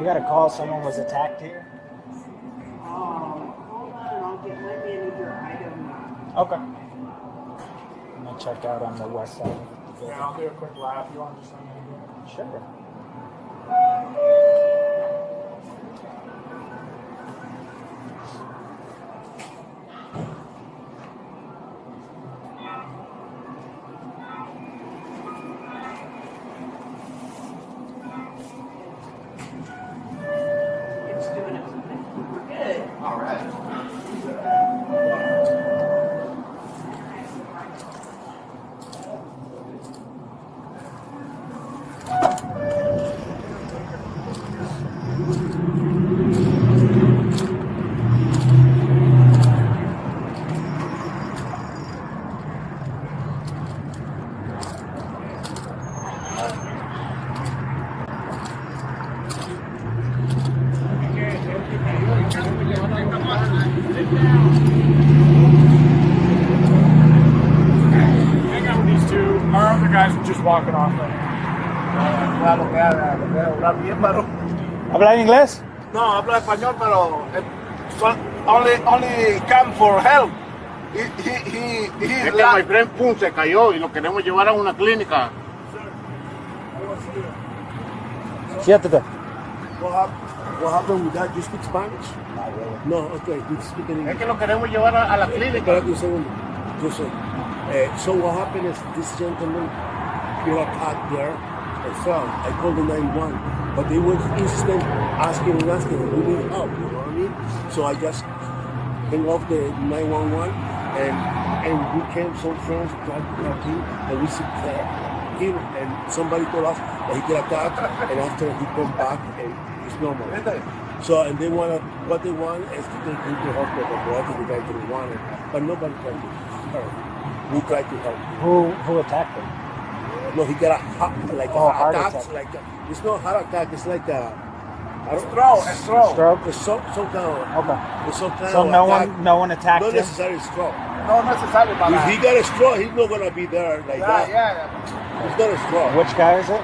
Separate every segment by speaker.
Speaker 1: We got a call. Someone was attacked here.
Speaker 2: Hold on, I'll get my manager. I don't know.
Speaker 1: Okay. I'm gonna check out on the west side.
Speaker 3: Yeah, I'll do a quick lap. You want to just let me do it?
Speaker 1: Sure.
Speaker 2: It's doing it. We're good.
Speaker 4: All right.
Speaker 3: Hang out with these two. Our other guys are just walking off right now.
Speaker 4: Habla bien, pero
Speaker 1: ¿Habla inglés?
Speaker 4: no habla español, pero only come for help. He
Speaker 5: Es que my friend pum, se cayó y lo queremos llevar a una clínica.
Speaker 1: Siéntate.
Speaker 6: What happened with that? You speak Spanish? No, okay, you speak in
Speaker 5: Es
Speaker 6: English.
Speaker 5: que lo queremos llevar a la clínica.
Speaker 6: Espérate un segundo. Yo sé. So what happened is this gentleman got attacked there and fell. I called the 911, but they were insistent asking, we need help, you know what I mean? So I just hung off the 911 and we came, some friends tried to help him, and we said him, and somebody told us that he got attacked, and after he come back and it's normal. So, and what they want is to take him to the hospital, but the guy didn't want it. But nobody tried to help. We tried to help him.
Speaker 1: Who attacked him?
Speaker 6: No, he got a heart
Speaker 1: heart
Speaker 6: attack.
Speaker 1: attack.
Speaker 6: Like it's not heart attack. It's like a
Speaker 4: stroke.
Speaker 1: Stroke?
Speaker 6: It's some kind of
Speaker 1: Okay.
Speaker 6: it's some kind
Speaker 1: So
Speaker 6: of
Speaker 1: no
Speaker 6: attack.
Speaker 1: one attacked
Speaker 6: Not
Speaker 1: him?
Speaker 6: necessarily stroke.
Speaker 4: No necessarily para.
Speaker 6: If he got a stroke, he's not gonna be there like that.
Speaker 4: Yeah.
Speaker 6: It's not a stroke.
Speaker 1: Which guy is it?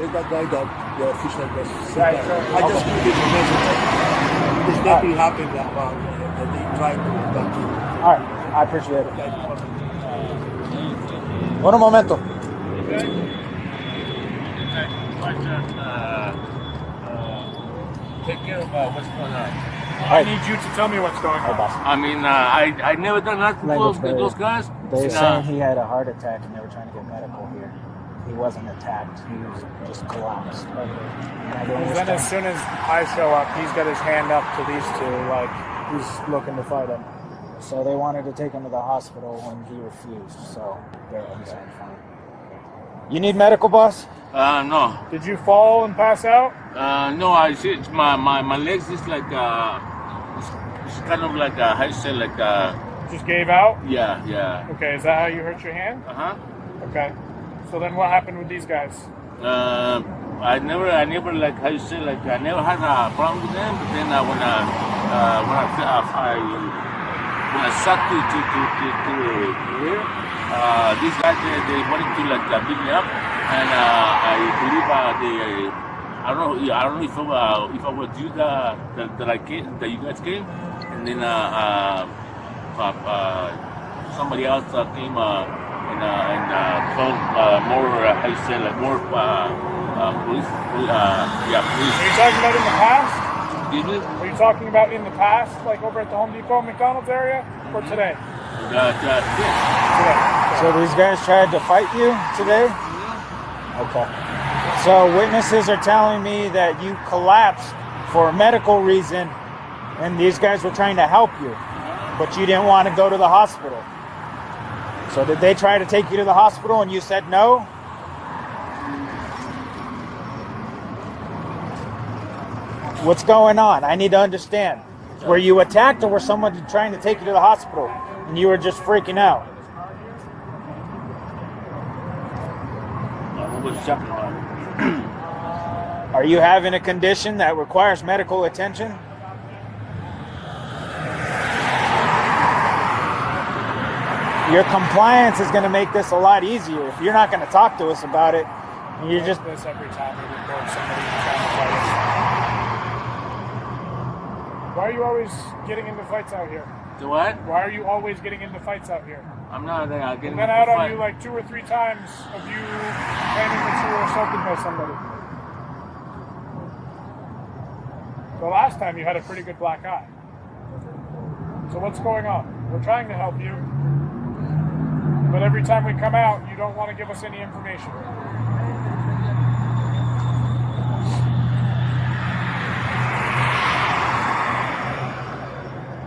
Speaker 6: It's that guy that the official does.
Speaker 4: Right,
Speaker 6: I just give information. There's nothing happened about that they tried to attack him.
Speaker 1: All right. I appreciate it. Un momento.
Speaker 5: Take care of what's going on.
Speaker 3: I need you to tell me what's going on.
Speaker 5: I mean, I never done nothing to those guys.
Speaker 1: They're saying he had a heart attack and they were trying to get medical here. He wasn't attacked. He was just collapsed.
Speaker 3: And then as soon as I show up, he's got his hand up to these two, like he's looking to fight him.
Speaker 1: So they wanted to take him to the hospital when he refused. So they're saying fine. You need medical, boss?
Speaker 5: No.
Speaker 3: Did you fall and pass out?
Speaker 5: No, I see my legs is like it's kind of like how you say like
Speaker 3: Just gave out?
Speaker 5: yeah.
Speaker 3: Okay, is that how you hurt your hand? Okay. So then what happened with these guys?
Speaker 5: I never like how you say like I never had a problem with them, but then when I sat to here, these guys they wanted to like beat me up, and I believe I don't know if I was you that you guys came, and then somebody else came and called more how you say like more police. Police.
Speaker 3: Are you talking about in the past?
Speaker 5: Excuse me?
Speaker 3: Are you talking about in the past, like over at the Home Depot, McDonald's area, or today?
Speaker 5: Yeah.
Speaker 1: So these guys tried to fight you today? Okay. So witnesses are telling me that you collapsed for a medical reason and these guys were trying to help you, but you didn't want to go to the hospital. So did they try to take you to the hospital and you said no? What's going on? I need to understand. Were you attacked or was someone trying to take you to the hospital and you were just freaking out? Are you having a condition that requires medical attention? Your compliance is going to make this a lot easier. If you're not going to talk to us about it, you're just...
Speaker 3: This every time we report somebody trying to fight us. Why are you always getting into fights out here?
Speaker 5: The what?
Speaker 3: Why are you always getting into fights out here?
Speaker 5: I'm not getting
Speaker 3: I've been out on you like 2 or 3 times of you claiming that you were assaulted by somebody. The last time you had a pretty good black eye. So what's going on? We're trying to help you, but every time we come out, you don't want to give us any information.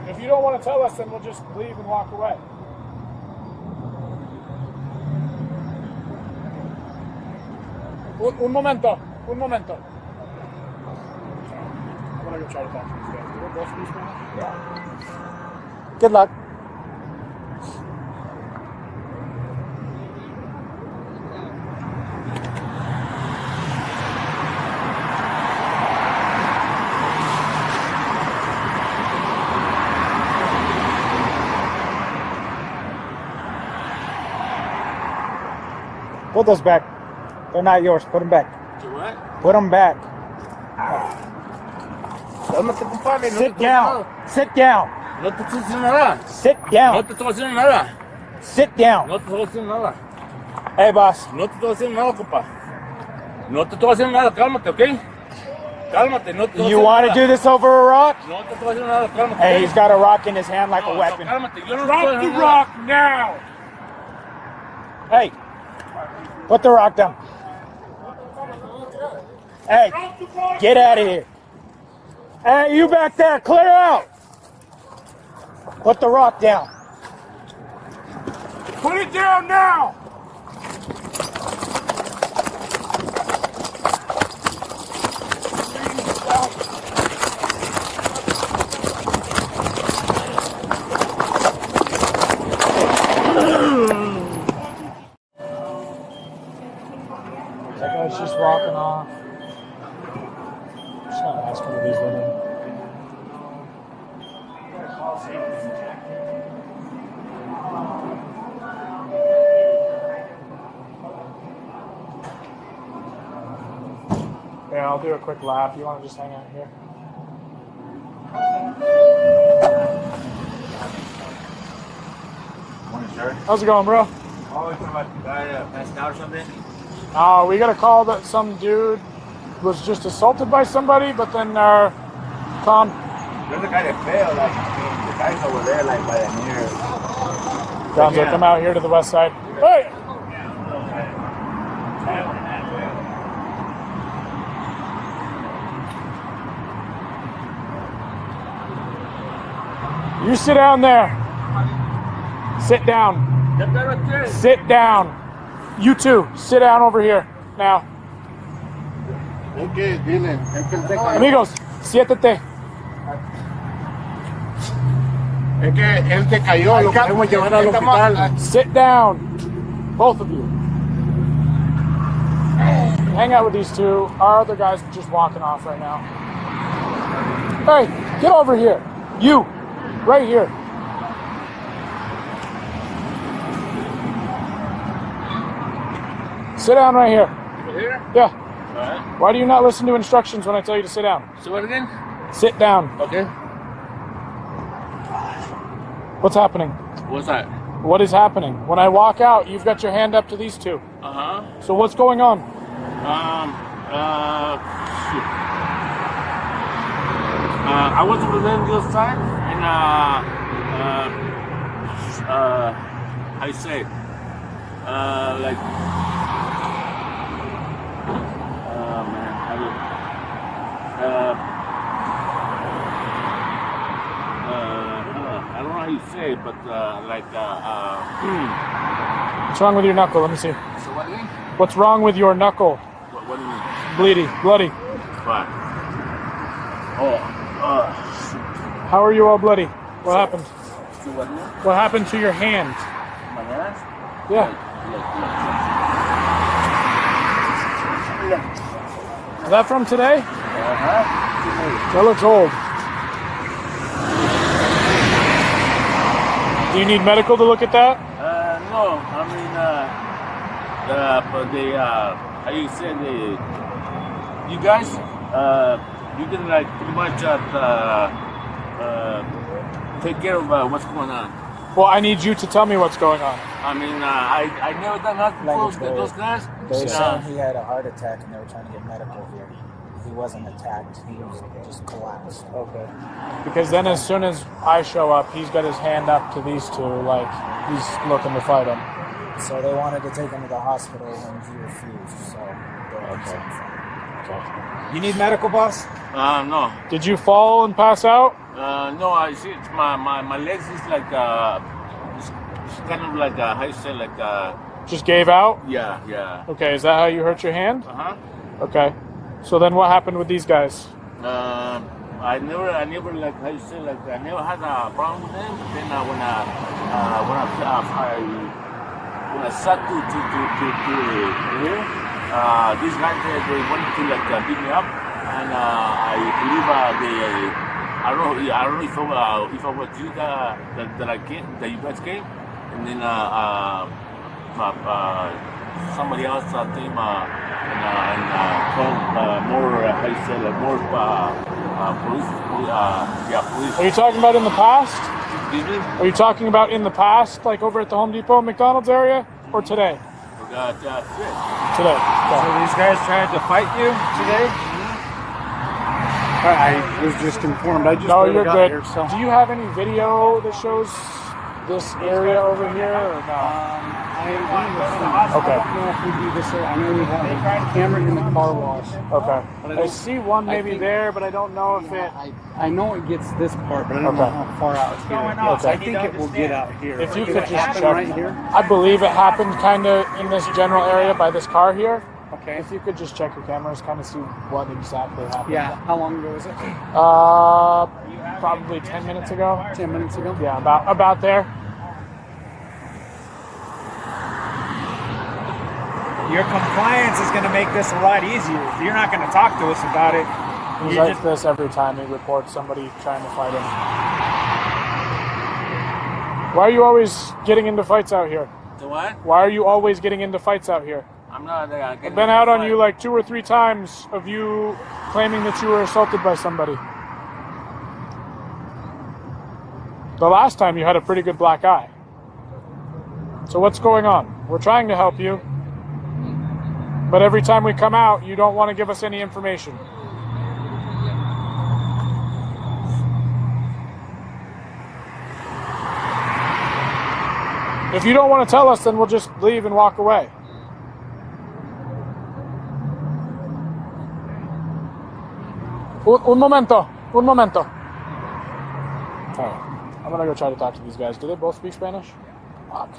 Speaker 3: If you don't want to tell us, then we'll just leave and walk away. Un momento. I'm gonna go try to talk to these guys. Do we both these now? Yeah.
Speaker 1: Good luck. Put those back. They're not yours. Put them back.
Speaker 5: To what?
Speaker 1: Put them back.
Speaker 5: Cálmate, compadre.
Speaker 1: Sit down. Sit down.
Speaker 5: No te estoy diciendo nada.
Speaker 1: Sit
Speaker 5: No
Speaker 1: down.
Speaker 5: te estoy diciendo nada.
Speaker 1: Sit down.
Speaker 5: No te estoy diciendo nada.
Speaker 1: Hey, boss.
Speaker 5: No te estoy diciendo nada, compa. No te estoy haciendo nada. Cálmate, ¿ok? Cálmate. No te estoy
Speaker 1: You
Speaker 5: haciendo
Speaker 1: want to
Speaker 5: nada.
Speaker 1: do this over a rock?
Speaker 5: No te estoy haciendo nada. Cálmate.
Speaker 1: Hey, he's got a rock in his hand like a
Speaker 5: No,
Speaker 1: weapon.
Speaker 5: no, cálmate. Yo no te estoy
Speaker 3: Drop the
Speaker 5: haciendo
Speaker 3: rock now!
Speaker 1: Hey, put the rock down. Hey, get out of here. Hey, you back there, clear out. Put the rock down.
Speaker 3: Put it down now!
Speaker 1: That guy's just walking off. Just gonna ask one of these women.
Speaker 3: Yeah, I'll do a quick lap. You want to just hang out here?
Speaker 7: Morning, sir.
Speaker 3: How's it going, bro?
Speaker 7: Oh, it's about the guy passed out or something?
Speaker 3: We got a call that some dude was just assaulted by somebody, but then Tom.
Speaker 7: There's a guy that fell, like, I mean, the guy's over there, like, by the mirror.
Speaker 3: Tom's like, come out here to the west side. Hey! You sit down there. Sit down. Sit down. You two, sit down over here now.
Speaker 4: Okay, dile.
Speaker 3: Amigos, siéntate.
Speaker 4: Es que él se cayó, lo podemos llevar al hospital.
Speaker 3: Sit down. Both of you. Hang out with these two. Our other guy's just walking off right now. Hey, get over here. You, right here. Sit down right here.
Speaker 5: Here?
Speaker 3: Yeah.
Speaker 5: All right.
Speaker 3: Why do you not listen to instructions when I tell you to sit down?
Speaker 5: So what again?
Speaker 3: Sit down.
Speaker 5: Okay.
Speaker 3: What's happening?
Speaker 5: What's that?
Speaker 3: What is happening? When I walk out, you've got your hand up to these two.
Speaker 5: Uh-huh.
Speaker 3: So what's going on?
Speaker 5: Shoot. I was over there on the other side, and how you say it? Like, man, I don't know how you say it, but
Speaker 3: What's wrong with your knuckle? Let me see.
Speaker 5: So what do you mean?
Speaker 3: What's wrong with your knuckle?
Speaker 5: What do you mean?
Speaker 3: Bloody.
Speaker 5: What?
Speaker 3: How are you all bloody? What happened?
Speaker 5: So what do you mean?
Speaker 3: What happened to your hand?
Speaker 5: My hands?
Speaker 3: Yeah.
Speaker 5: Look.
Speaker 3: Is that from today?
Speaker 5: Uh-huh.
Speaker 3: That looks old. Do you need medical to look at that?
Speaker 5: No, I mean, but they, how you say, you guys, you can like pretty much take care of what's going on.
Speaker 3: Well, I need you to tell me what's going on.
Speaker 5: I mean, I never done nothing for those guys.
Speaker 1: They were saying he had a heart attack and they were trying to get medical here. He wasn't attacked. He was just collapsed.
Speaker 3: Okay. Because then as soon as I show up, he's got his hand up to these two, like he's looking to fight him.
Speaker 1: So they wanted to take him to the hospital and he refused. So
Speaker 3: Okay.
Speaker 1: You need medical, boss?
Speaker 5: No.
Speaker 3: Did you fall and pass out?
Speaker 5: No, I see it's my legs is like it's kind of like how you say like
Speaker 3: Just gave out?
Speaker 5: yeah.
Speaker 3: Okay, is that how you hurt your hand? Okay. So then what happened with these guys?
Speaker 5: I never like how you say like I never had a problem with them. But then when I sat to here, these guys they wanted to like beat me up, and I believe I don't know if I was you that you guys came, and then somebody else came and called more how you say like more police.
Speaker 3: Are you talking about in the past?
Speaker 5: Excuse me?
Speaker 3: Are you talking about in the past, like over at the Home Depot, McDonald's area, or today? Today.
Speaker 1: So these guys tried to fight you today?
Speaker 4: I was just informed. I just
Speaker 3: No,
Speaker 4: barely
Speaker 3: you're
Speaker 4: got
Speaker 3: good.
Speaker 4: here, so.
Speaker 3: Do you have any video that shows this area over here, or no?
Speaker 4: I
Speaker 3: Okay.
Speaker 4: don't know if we do this. I know we have a camera in the car wash.
Speaker 3: Okay.
Speaker 4: But I
Speaker 3: I
Speaker 4: don't-
Speaker 3: see one maybe
Speaker 4: think-
Speaker 3: there, but I don't know if it...
Speaker 4: I know it gets this part, but I don't know
Speaker 3: Okay.
Speaker 4: how far out here.
Speaker 3: Okay.
Speaker 4: I think it will get out here.
Speaker 3: If you
Speaker 4: Did
Speaker 3: could
Speaker 4: it
Speaker 3: just
Speaker 4: happen
Speaker 3: check.
Speaker 4: right here.
Speaker 3: I believe it happened kind of in this general area by this car here.
Speaker 4: Okay.
Speaker 3: If you could just check your cameras, kind of see what exactly happened.
Speaker 4: Yeah. How long ago was it?
Speaker 3: Probably 10 minutes ago.
Speaker 4: 10 minutes ago.
Speaker 3: Yeah, about there.
Speaker 1: Your compliance is going to make this a lot easier. If you're not going to talk to us about it,
Speaker 3: He's
Speaker 1: you're
Speaker 3: like this every time he reports somebody trying to fight him. Why are you always getting into fights out here?
Speaker 5: The what?
Speaker 3: Why are you always getting into fights out here?
Speaker 5: I'm not.
Speaker 3: I've been out on you like 2 or 3 times of you claiming that you were assaulted by somebody. The last time you had a pretty good black eye. So what's going on? We're trying to help you. But every time we come out, you don't want to give us any information. If you don't want to tell us, then we'll just leave and walk away. Un momento. All right. I'm going to go try to talk to these guys. Do they both speak Spanish? Fuck.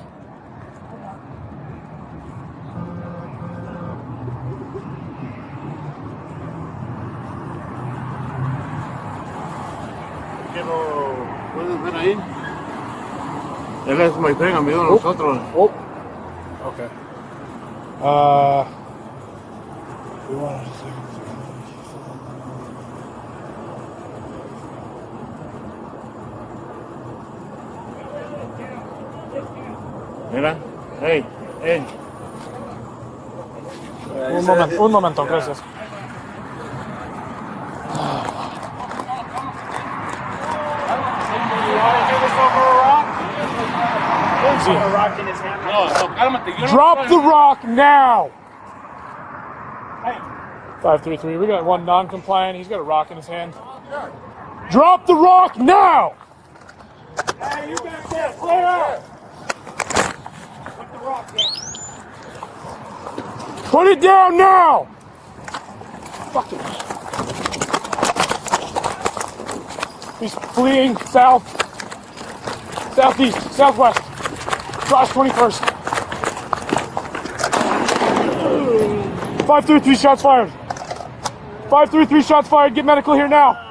Speaker 4: ¿Pueden ver ahí? Él es muy buen amigo de nosotros.
Speaker 3: Oh. Okay. We wanted to say.
Speaker 4: Mira. Hey.
Speaker 3: Un momento, gracias. Drop the rock now! 533, we got one non-compliant. He's got a rock in his hand. Drop the rock now!
Speaker 1: Hey, you back there, clear out! Put the rock down.
Speaker 3: Put it down now! Fucking. He's fleeing south, southeast, southwest. Cross 21st. 533 shots fired. 533 shots fired. Get medical here now.